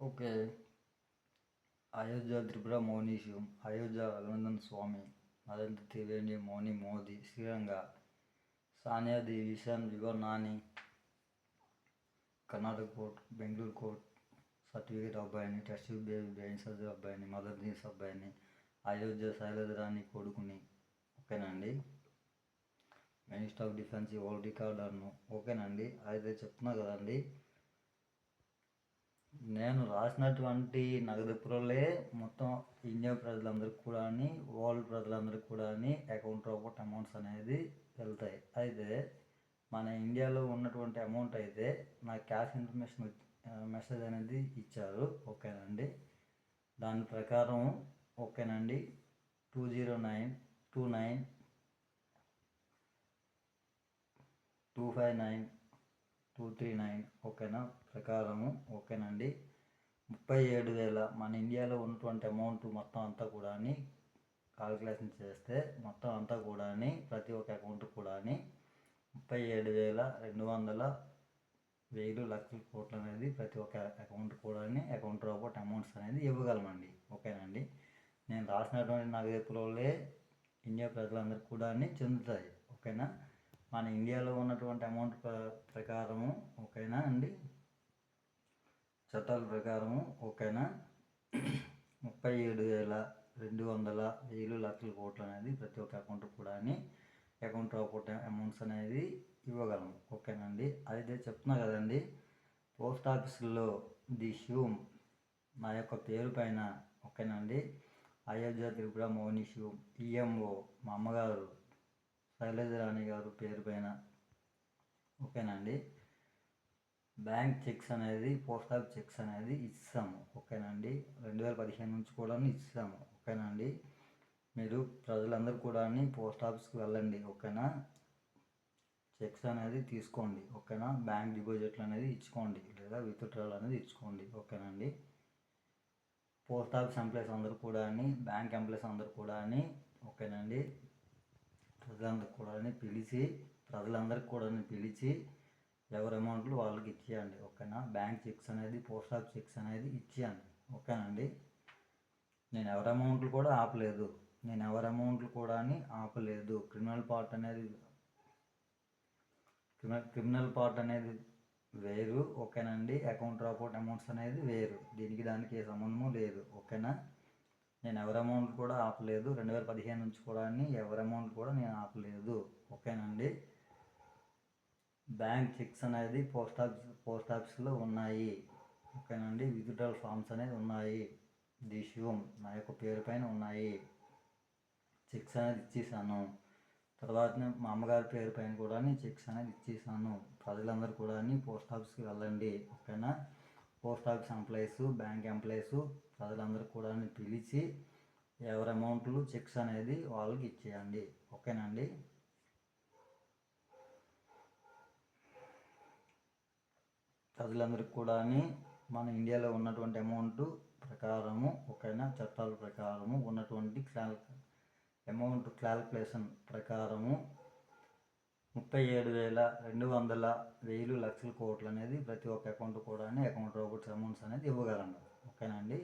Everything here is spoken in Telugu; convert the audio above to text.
ఓకే. అయోధ్య త్రిపుర మౌనీశం, అయోధ్య రఘునందన్ స్వామి, నరేంద్ర త్రివేణి మౌని మోదీ, శ్రీరంగ, సానియా దేవి, విశాన్ వివర్ Nani, Karnataka court, Bengaluru court, certificate అబ్బాయిని, టెస్ట్ బేబీ బ్రెయిన్ సర్జరీ అబ్బాయిని, మదర్ నీస్ అబ్బాయిని, అయోధ్య శైలజ రాణి కొడుకుని. ఓకేనండి. మినిస్టర్ ఆఫ్ డిఫెన్స్ ఓల్డ్ రికార్డర్ను. ఓకేనండి. అయితే చెప్తున్నా కదండి, నేను రాసినటువంటి నగదు పురలే మొత్తం ఇండియా ప్రజలందరికీ కూడా, వరల్డ్ ప్రజలందరికీ కూడా అకౌంట్ ఆఫ్ అమౌంట్స్ అనేది వెళ్తాయి. అయితే మన ఇండియాలో ఉన్నటువంటి అమౌంట్ అయితే నాకు క్యాష్ ఇన్ఫర్మేషన్ మెసేజ్ అనేది ఇచ్చారు. ఓకేనండి. దాని ప్రకారం ఓకేనండి 20929 259 239 ఓకేనా ప్రకారము ఓకేనండి 37,000 మన ఇండియాలో ఉన్నటువంటి అమౌంట్ మొత్తం అంతా కూడా కాలిక్యులేషన్ చేస్తే మొత్తం అంతా కూడా ప్రతి ఒక్క అకౌంట్ కూడా 37,200 1000 లక్షల కోట్లు అనేది ప్రతి ఒక్క అకౌంట్ కూడా అకౌంట్ ఆఫ్ అమౌంట్స్ అనేది ఇవ్వగలమండి. ఓకేనండి. నేను రాసినటువంటి నగదులే ఇండియా ప్రజలందరికీ కూడా చెందుతాయి. ఓకేనా. మన ఇండియాలో ఉన్నటువంటి అమౌంట్ ప్రకారము ఓకేనా అండి, చట్టాల ప్రకారము ఓకేనా 37,200 1000 లక్షల కోట్లు అనేది ప్రతి ఒక్క అకౌంట్ కూడా అకౌంట్ ఆఫ్ అమౌంట్స్ అనేది ఇవ్వగలము. ఓకేనండి. అయితే చెప్తున్నా కదండి, పోస్ట్ ఆఫీసులో ది హ్యూమ్ నా యొక్క పేరు పైన ఓకేనండి అయోధ్య త్రిపుర మౌని హ్యూమ్ ఈఎంఓ మా అమ్మగారు శైలజ రాణి గారు పేరు పైన ఓకేనండి బ్యాంక్ చెక్స్ అనేది పోస్ట్ ఆఫీస్ చెక్స్ అనేది ఇస్తాము. ఓకేనండి. 2015 నుంచి కూడా ఇస్తాము. ఓకేనండి. మీరు ప్రజలందరూ కూడా పోస్ట్ ఆఫీస్కి వెళ్ళండి. ఓకేనా. చెక్స్ అనేది తీసుకోండి. ఓకేనా. బ్యాంక్ డిపాజిట్లు అనేది ఇచ్చుకోండి, లేదా విత్డ్రాల్ అనేది ఇచ్చుకోండి. ఓకేనండి. పోస్ట్ ఆఫీస్ ఎంప్లాయీస్ అందరూ కూడా బ్యాంక్ ఎంప్లాయీస్ అందరూ కూడా ఓకేనండి ప్రజలందరికీ కూడా పిలిచి ఎవరి అమౌంట్లు వాళ్ళకి ఇచ్చేయండి. ఓకేనా. బ్యాంక్ చెక్స్ అనేది పోస్ట్ ఆఫీస్ చెక్స్ అనేది ఇచ్చేయండి. ఓకేనండి. నేను ఎవరి అమౌంట్లు కూడా ఆపలేదు. క్రిమినల్ పార్ట్ అనేది వేరు. ఓకేనండి. అకౌంట్ ఆఫ్ అమౌంట్స్ అనేది వేరు. దీనికి దానికి ఏ సంబంధము లేదు. ఓకేనా. నేను ఎవరి అమౌంట్ కూడా ఆపలేదు. 2015 నుంచి కూడా ఎవరి అమౌంట్ కూడా నేను ఆపలేదు. ఓకేనండి. బ్యాంక్ చెక్స్ అనేది పోస్ట్ ఆఫీస్లో ఉన్నాయి. ఓకేనండి. విత్డ్రాల్ ఫామ్స్ అనేది ఉన్నాయి. ది హ్యూమ్ నా యొక్క పేరు పైన ఉన్నాయి. చెక్స్ అనేది ఇచ్చేసాను. తర్వాత మా అమ్మగారి పేరు పైన కూడా చెక్స్ అనేది ఇచ్చేసాను. ప్రజలందరూ కూడా పోస్ట్ ఆఫీస్కి వెళ్ళండి. ఓకేనా. Post office employees, bank employees ప్రజలందరూ కూడా పిలిచి ఎవరి అమౌంట్లు చెక్స్ అనేది వాళ్ళకి ఇచ్చేయండి. ఓకేనండి. ప్రజలందరికీ కూడా మన ఇండియాలో ఉన్నటువంటి అమౌంట్ ప్రకారము ఓకేనా చట్టాల ప్రకారము ఉన్నటువంటి అమౌంట్ క్యాలిక్యులేషన్ ప్రకారము 37,200 1000 లక్షల కోట్లు అనేది ప్రతి ఒక్క అకౌంట్ కూడా అకౌంట్ ఆఫ్ అమౌంట్స్ అనేది ఇవ్వగలను. ఓకేనండి.